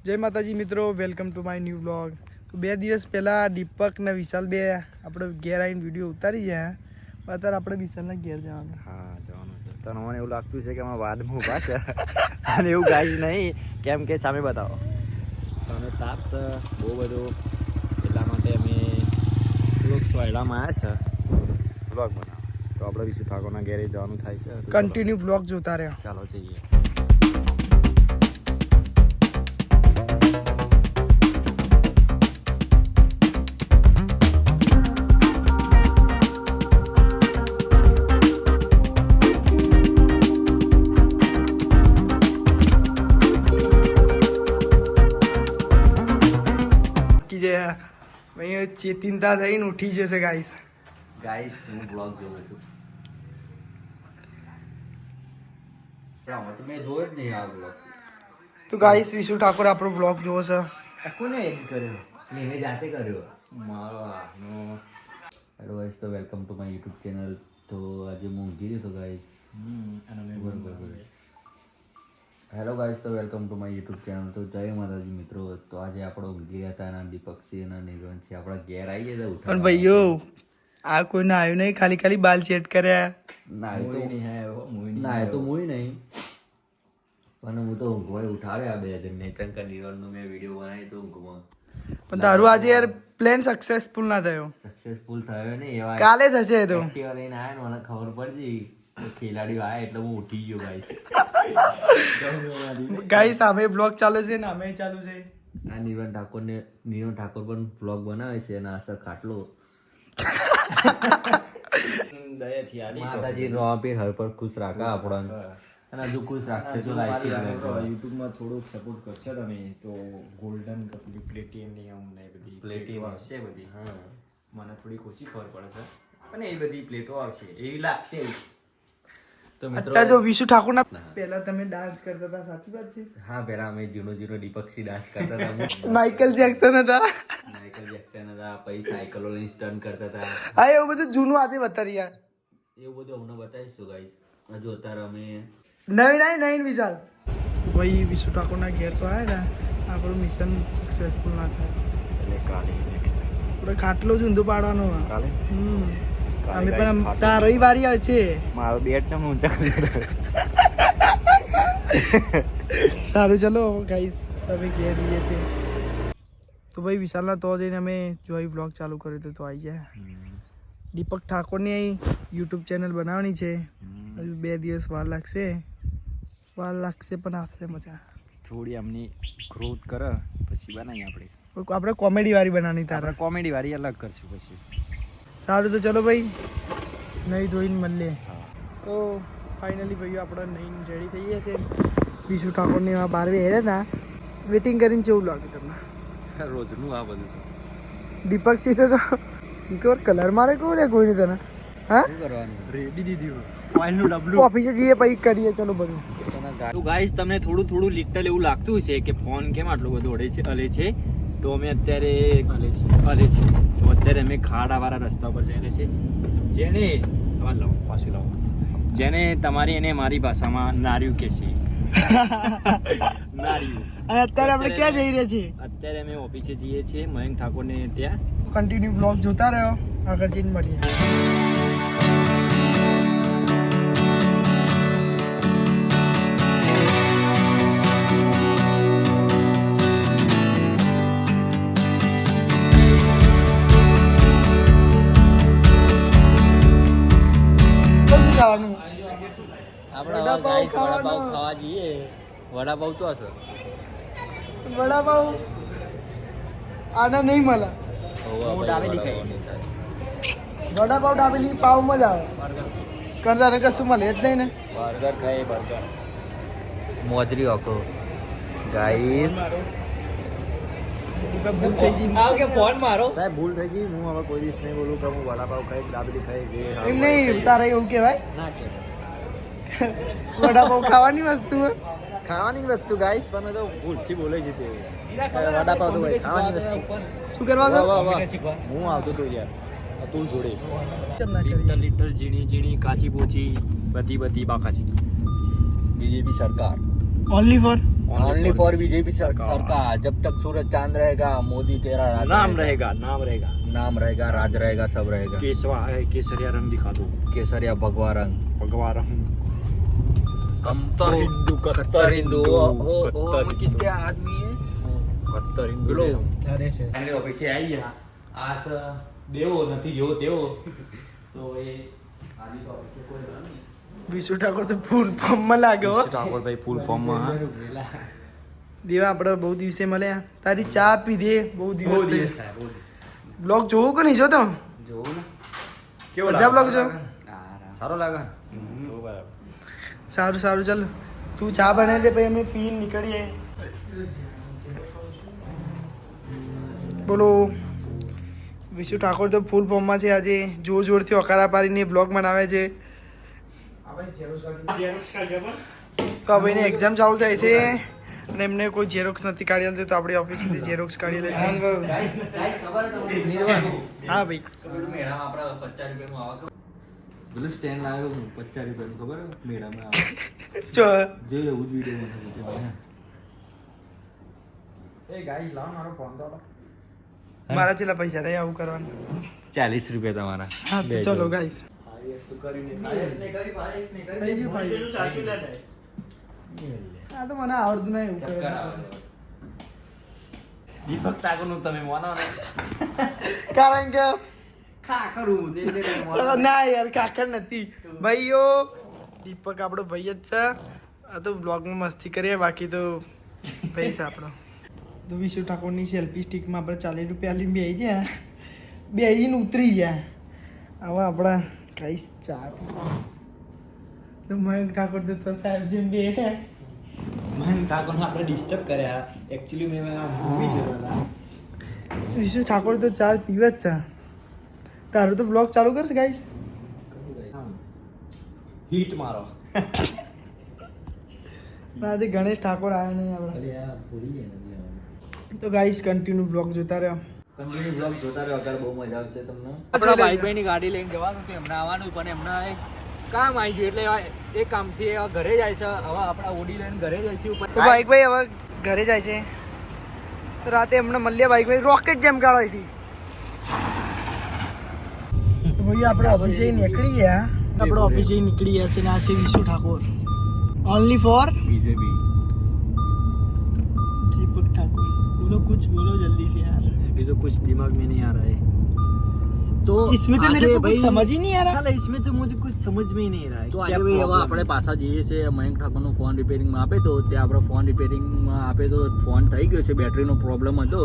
જય માતાજી મિત્રો, welcome to my new blog. તો 2 દિવસ પહેલાં દીપક ને વિશાલ બે આપણે ઘેર આવીને વિડીયો ઉતારી ગયા. અત્યારે આપણે વિશાલના ઘેર જવાનું. હા જવાનું છે. તો મને એવું લાગતું છે કે અમે વાદમાં ઊભા છે અને એવું કાંઈ જ નહીં, કેમ કે સામે બતાવો તમે તાપ છે બહુ બધું, એટલા માટે અમે થોડુંક સ્વાયડામાં આવ્યા છે બ્લોગ બનાવો. તો આપણે વિશુ ઠાકોરના ઘેરે જવાનું થાય છે. કન્ટિન્યુ બ્લોગ જોતા રહ્યા. ચાલો જઈએ. ચેતિંતા થઈને ઉઠી જશે ગાઈસ. હું બ્લોગ જોઉં છું. તમે જોયો જ નહીં આ બ્લોગ. તો ગાઈસ વિશુ ઠાકોર આપણો બ્લોગ જોવો છે. કોને એડિટ કર્યો? મેં જાતે કર્યો. મારો હાથનો. હેલો ગાઈસ, તો welcome to my YouTube channel. તો આજે હું ઊંઘી રહ્યો છું ગાઈસ. હેલો ગાઈસ, તો welcome to my YouTube channel. તો જય માતાજી મિત્રો. તો આજે આપણે ઊંઘી રહ્યા હતા અને દીપકસિંહ અને નિર્વંશી આપણા ઘેર આવી ગયા હતા. પણ ભાઈઓ આ કોઈને આવ્યું નહીં, ખાલી ખાલી બાલ સેટ કર્યા. ના તો મુઈ નહીં, પણ હું તો ઊંઘવા ઉઠાડ્યા બે જણને. ચંકા નિર્વણનો મેં વિડીયો બનાવી તો ઊંઘમાં. પણ તારું આજે યાર પ્લાન સક્સેસફુલ ના થયો. સક્સેસફુલ થયો ને એવા કાલે થશે તો. એક્ટિવા લઈને આવ્યા ને મને ખબર પડી ખેલાડીઓ આવ્યા એટલે હું ઉઠી ગયો ગાઈસ. ગાઈસ સામે બ્લોગ ચાલુ છે ને અમે ચાલુ છે. આ નિર્વન ઠાકોર પણ બ્લોગ બનાવે છે અને આશા ખાટલો માતાજી નો આપે હર પર ખુશ રાખા આપણને, અને હજુ ખુશ રાખશે તો લાઈફ યુટ્યુબમાં થોડુંક સપોર્ટ કરશો તમે તો ગોલ્ડન કપલી પ્લેટિયમ ને બધી પ્લેટિયમ આવશે બધી. હા, મને થોડીક ઓછી ખબર પડે છે પણ એ બધી પ્લેટો આવશે એવી લાગશે. તો મિત્રો અત્યારે જો વિશુ ઠાકોર ના પહેલા તમે ડાન્સ કરતા હતા, સાચી વાત છે? હા, પહેલા અમે ઝીણો દીપકસિંહ ડાન્સ કરતા હતા. માઇકલ જેક્સન હતા. માઇકલ જેક્સન હતા, પછી સાયકલો લઈને સ્ટન્ટ કરતા હતા. હા, એવું બધું જૂનું આજે બતાવી યાર. એવું બધું અમને બતાવીશું ગાઈસ. હજુ અત્યારે અમે નવીન વિશાલ ભાઈ વિશુ ઠાકોર ના ઘેર તો આવ્યા ને, આપણું મિશન સક્સેસફુલ ના થાય એટલે કાલે નેક્સ્ટ ટાઈમ આપણે ખાટલો જ ઊંધો પાડવાનો. કાલે અમે પણ તાર રવિવારી આવે છે. મારો બેટ છે ઊંચા. સારું ચલો ગાઈસ, તમે ઘેર જઈએ છે. તો ભાઈ વિશાલના તો જઈને અમે જોઈ બ્લોગ ચાલુ કર્યો તો આવી જાય. દીપક ઠાકોરની યુટ્યુબ ચેનલ બનાવવાની છે. હજુ 2 દિવસ વાર લાગશે પણ આવશે મજા. થોડી આમની ગ્રોથ કરે પછી બનાવીએ આપણે કોમેડી વાળી બનાવવાની. તારા કોમેડી વાળી અલગ કરશું પછી. સારું તો ચલો ભાઈ, નહીં ધોઈને મળીએ. તો ફાઇનલી ભાઈઓ આપણે નહીં રેડી થઈ ગયા છે. વિશુ ઠાકોરને એવા 12 હેર્યા હતા, વેટિંગ કરીને કેવું લાગે તમને? રોજનું આ બધું દીપકસિંહ તો શીખર કલર મારે કહું લે કોઈ નહીં તને. હા, શું કરવાનું? રેડી દીધી ઓઇલનું ડબલું. ઓફિસે જઈએ પછી કરીએ ચલો બધું. તો ગાઈસ, તમને થોડું લિટલ એવું લાગતું છે કે ફોન કેમ આટલો બધો હલે છે. તો અમે અત્યારે હલે છે તો અત્યારે અમે ખાડાવાળા રસ્તા પર જઈને છે, જેને તમારી અને મારી ભાષામાં નાર્યું કે છે. નાર્યું. અને અત્યારે આપણે ક્યાં જઈ રહ્યા છીએ? અત્યારે અમે ઓફિસે જઈએ છીએ મયંક ઠાકોરને ત્યાં. કન્ટિન્યુ બ્લોગ જોતા રહ્યો, આગળ જઈને મળીએ. વડાપાવ ખાવા જઈએ. વડાપાવ તો હશે. વડાપાવ આના નહીં મળે. વડાપાવ દાબેલી પાવ મજા આવે. કરતા ને કશું મળે જ નહીં ને. બર્ગર ખાઈએ બર્ગર. મોજરી આખો ગાઈસ. ભૂલ થઈ ગઈ. ફોન મારો સાહેબ, ભૂલ થઈ ગઈ. હું હવે કોઈ દિવસ નહીં બોલું કે હું વડાપાવ ખાઈ દાબેલી ખાઈ. એમ નહીં, તારે એવું કહેવાય ના કે વડાપાવ ખાવાની વસ્તુ હોય. ખાવાની વસ્તુ ગાઈસ, પણ તો ભૂલથી બોલે છે તે. વડાપાવ તો ભાઈ ખાવાની વસ્તુ. શું કરવા દો? હું આવતો તો યાર અતુલ જોડે. કેમ ના કરી? લિટલ ઝીણી કાચી પોચી બધી બાકાચી. બીજેપી સરકાર only for only for BJP सरकार, जब तक सूरज चांद रहेगा मोदी तेरा राज नाम रहेगा, नाम रहेगा। नाम रहेगा, राज रहेगा, सब रहेगा। केसरिया रंग दिखा दो, केसरिया भगवा रंग, भगवा रंग। कट्टर हिंदू, कट्टर हिंदू हो कट्टर किसके आदमी है? કત્તર હિન્દુ પેલો અરે છે એટલે પછી આવી ગયા આસ દેવો નથી જેવો તેવો તો એ આની તો પછી કોઈ નહીં. વિશુ ઠાકોર તો ફૂલ ફોર્મમાં લાગે હો ઠાકોરભાઈ ફૂલ ફોર્મમાં દેવા આપણે બહુ દિવસે મળ્યા તારી ચા પીધે બહુ બહુ દિવસ દિવસ થાય, બહુ દિવસ થાય. બ્લોગ જોવું કે નહીં જોતો જોવું ને કેવો બધા બ્લોગ જો સારો લાગે તો બરાબર. સારું સારું ચાલ તું ચા બનાવી દે પછી અમે પીને નીકળીએ બોલો વિશુ ઠાકોર તો ફૂલ ફોર્મમાં છે આજે જોર જોરથી અકારા પાડીને બ્લોગ બનાવે છે તો આ ભાઈને એક્ઝામ ચાલુ થાય છે અને એમને કોઈ ઝેરોક્સ નથી કાઢી આલતી તો આપણી ઓફિસથી ઝેરોક્સ કાઢી લે છે હા ભાઈ મેળામાં આપણા 50 રૂપિયાનું આવા ખબર પેલું સ્ટેન્ડ લાવ્યો હું 50 રૂપિયાનું ખબર હે? મેળામાં આવે જો જે એવું જ વિડીયો એ ગાઈસ લાવો મારો ફોન તો મારા છેલ્લા પૈસા રહે આવું કરવાનું 40 રૂપિયા તમારા હા તો ચલો ગાઈસ હા તો મને આવડતું નહીં એવું કરવાનું. દીપક ઠાકોરનું તમે માનો ને કારણ કે ખા ખરું ના યાર કાકા નથી ભાઈઓ દીપક આપણો ભાઈ જ છે આ તો બ્લોગમાં મસ્તી કરીએ બાકી તો ભાઈ છે આપણો તો વિશુ ઠાકોરની સેલ્ફી સ્ટિકમાં આપણે 40 રૂપિયા લઈને બેસી ગયા બેસીને ઉતરી ગયા હવે આપણા કઈ ચા તો મયંક ઠાકોર તો સાહેબ જેમ બે મહેન ઠાકોરને આપણે ડિસ્ટર્બ કર્યા એકચ્યુઅલી મેં આ મૂવી જોયો હતા વિશુ ઠાકોર તો ચા પીવે જ છે તારું તો બ્લોગ ચાલુ કરશે ગાઈસ હિટ મારો આજે ગણેશ ઠાકોર આવ્યા નહીં આપણે તો ગાઈસ કન્ટિન્યુ બ્લોગ જોતા રહ્યો કન્ટિન્યુ બ્લોગ જોતા રહો અગર બહુ મજા આવશે તમને આપણા ભાઈની ગાડી લઈને જવાનું છે એમને આવવાનું પણ એમના એક કામ આવી ગયું એટલે એ કામથી ઘરે જાય છે હવે આપણા ઓડી લઈને ઘરે જઈશું તો બાઈકભાઈ હવે ઘરે જાય છે તો રાતે એમને મળ્યા બાઈકભાઈ રોકેટ જેમ કાઢી હતી તો ભાઈ આપણે ઓફિસે નીકળી ગયા આપણે ઓફિસે નીકળી ગયા છે ને આ છે Vishu Thakor only for BJP Deepak Thakur बोलो कुछ बोलो जल्दी से यार अभी तो कुछ दिमाग में नहीं आ रहा है તો इसमें तो मेरे को कुछ समझ ही नहीं आ रहा साला इसमें तो मुझे कुछ समझ में ही नहीं आ रहा है તો क्या આજે ભાઈ હવે problem આપણે है? પાછા જઈએ છીએ મયંક ઠાકોરનો ફોન રિપેરિંગમાં આપે તો ત્યાં આપણે ફોન રિપેરિંગમાં આપે તો ફોન થઈ ગયો છે બેટરીનો પ્રોબ્લેમ હતો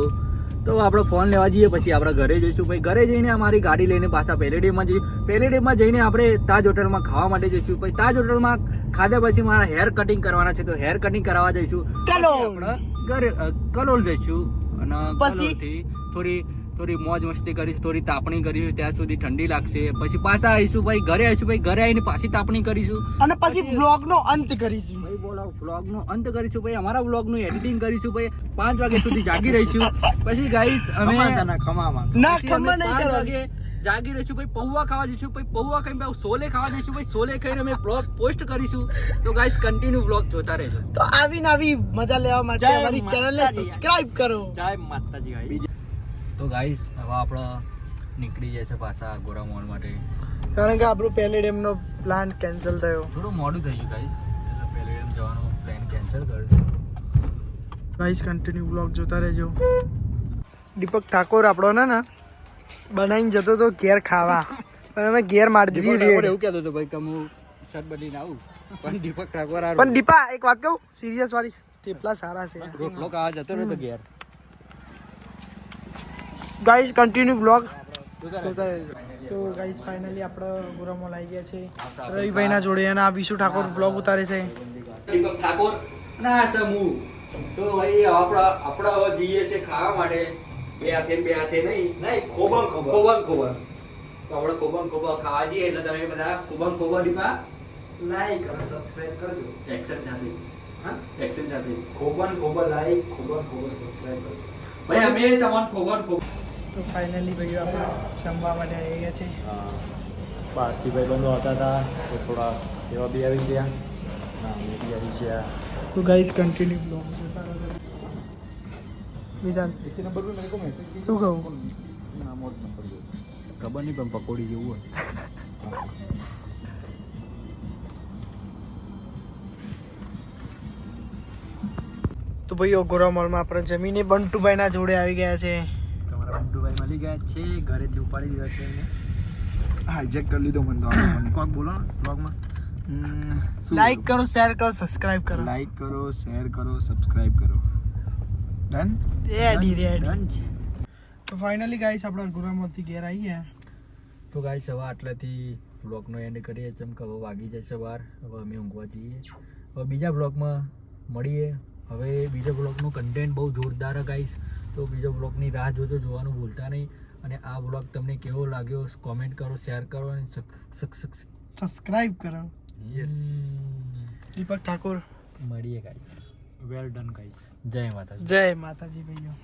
તો આપણે ફોન લેવા જઈએ પછી આપણે ઘરે જઈશું ભાઈ ઘરે જઈને અમારી ગાડી લઈને પાછા પેલેડીમાં જઈશું પેલેડીમાં જઈને આપણે તાજ હોટલમાં ખાવા માટે જઈશું પછી તાજ હોટલમાં ખાધા પછી મારા હેર કટિંગ કરવાના છે તો હેર કટિંગ કરાવવા જઈશું કલોલ. આપણે ઘરે કલોલ જઈશું અને પછી? કલોલથી થોડી મોજ મસ્તી કરીશું થોડી તાપણી કરીશું ત્યાં સુધી ઠંડી લાગશે પછી પાછા આવીશું ભાઈ ઘરે આવીને પાછી તાપણી કરીશું અને પછી બ્લોગ નો અંત કરીશું ભાઈ બોલો વ્લોગ નો અંત કરીશું ભાઈ અમારા વ્લોગ નું એડિટિંગ કરીશું ભાઈ 5 વાગ્યા સુધી જાગી રહીશું પછી ગાઈસ અમે ખમાતાના ખમામાં ના પછી અમે ખબર નહીં 5 કરવાની વાગે જાગી રહીશું ભાઈ પૌવા ખાવા જઈશું ભાઈ પૌવા ખાઈને ભાઈ સોલે ખાવા જઈશું ભાઈ સોલે ખાઈને અમે બ્લોગ પોસ્ટ કરીશું તો ગાઈસ કન્ટિન્યુ વ્લોગ જોતા રહેજો તો આવીને આવી મજા લેવા માટે જય અમારી ચેનલને માતાજી. સબસ્ક્રાઇબ કરો જય માતાજી ગાઈસ તો ગાઈસ હવે આપણે નીકળી જશે પાછા ગોરા મોલ માટે કારણ કે આપણો પહેલે ડેમનો પ્લાન કેન્સલ થયો થોડું મોડું થઈ ગયું ગાઈસ એટલે પેલેડિયમ જવાનો પ્લાન કેન્સલ કર્યો ગાઈસ કન્ટિન્યુ બ્લોગ જોતા રહેજો દીપક ઠાકોર આપણો ને બનાવીને જતો તો ઘેર ખાવા પણ અમે ઘેર મારી દીધી રેડ એવું કહેતો હતો ભાઈ કે હું શર્ટ બદલીને આવું પણ દીપક ઠાકોર આ પણ દીપા એક વાત કહું સિરિયસ વાળી થેપલા સારા છે રોટલો ખાવા જતો રહ્યો તો ઘેર ગાઈસ કન્ટિન્યુ બ્લોગ જોતા રહેજો તો ગાઈસ ફાઇનલી આપણે ગોરામોલ આવી ગયા છે રવિભાઈના જોડે અને આ વિશુ ઠાકોર બ્લોગ ઉતારે છે દીપક ઠાકોર ના સમૂહ તો ભાઈ આપણા હવે જઈએ છે ખાવા માટે બે હાથે નહીં ખોબમ ખોબન તો આપણે ખોબા ખાવા જઈએ એટલે તમે બધા ખોબા દીપા લાઈક અને સબસ્ક્રાઇબ કરજો એક્શન સાથે હા એક્શન સાથે ખોબન લાઈક ખોબન સબસ્ક્રાઇબ કરજો ભાઈ અમે તમને ખોબન તો ફાઇનલી ભાઈઓ આપણે જમવા માટે આવી ગયા છે બહારથી ભાઈબંધો હતા તો થોડા એવા બી આવી ગયા ના અમે બી આવી ગયા तो गाइस कंटिन्यू ब्लॉग विशाल इसी नंबर पे मेरे को मैसेज શું કહું? નામ और नंबर दो ખબર નહીં પણ પકોડી જેવું હોય તો ભાઈ ઓગોરા મોલમાં આપણે જમીને બંટુભાઈના જોડે આવી ગયા છે. તમારા બંટુભાઈ મળી ગયા છે, ઘરેથી ઉપાડી દીધા છે એમને. હાઈજેક કરી લીધો મને તો કોક બોલો ને બ્લોગમાં. લાઈક કરો, શેર કરો, સબસ્ક્રાઇબ કરો. લાઈક કરો, શેર કરો, સબસ્ક્રાઇબ કરો. ડન. Ready ready. ડન છે. તો ફાઇનલી ગાઈસ આપણે ઓગોરામાંથી ઘેર આવી ગયા. તો ગાઈસ હવે આટલાથી બ્લોગનો એન્ડ કરીએ જેમ કે હવે વાગી જાય છે વાર, હવે અમે ઊંઘવા જઈએ. હવે બીજા બ્લોગમાં મળીએ. હવે બીજા બ્લોગનું કન્ટેન્ટ બહુ જોરદાર છે ગાઈસ, તો બીજા બ્લોગની રાહ જોજો, જોવાનું ભૂલતા નહીં. અને આ બ્લોગ તમને કેવો લાગ્યો કોમેન્ટ કરો, શેર કરો અને સબસ્ક્રાઇબ કરો. યસ. દીપક ઠાકોર. મળીએ ગાઈસ. Well done guys. જય માતાજી. જય માતાજી ભાઈઓ.